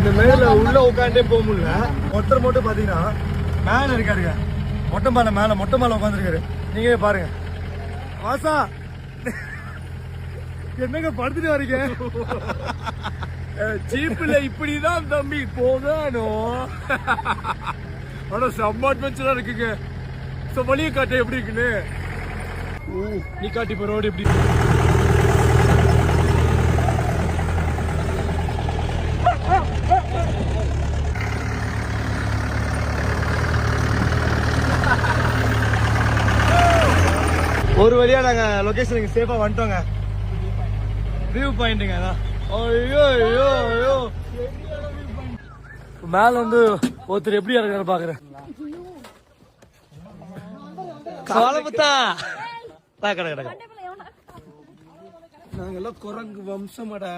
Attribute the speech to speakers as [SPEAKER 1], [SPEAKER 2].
[SPEAKER 1] இந்த மேல உள்ள உட்காண்டே போக முடியல. ஒருத்தர் மட்டும் பாத்தீங்கன்னா மேல இருக்காருங்க, மொட்டை மேல உட்காந்துருக்காரு. நீங்களே பாருங்க. ஆசா என்னங்க படுத்துட்டு வரீங்க?
[SPEAKER 2] ஜீப்ல இப்படிதான் தம்பி போகணும். ஆனா செம்ம அட்வென்ச்சரா இருக்குங்க. வழியை காட்ட எப்படி இருக்குன்னு நீ காட்டி இப்ப ரோடு எப்படி
[SPEAKER 1] ஒரு வழியா நாங்க லொகேஷனுக்கு சேஃபா வந்துட்டோங்க. வியூ பாயிண்ட்டுங்க அதான். ஐயோ ஐயோ ஐயோ, மேல வந்து ஒருத்தர் எப்படி இறங்குறாரு பாக்குறேன். நாங்க எல்லாம் குரங்கு வம்சமாடா.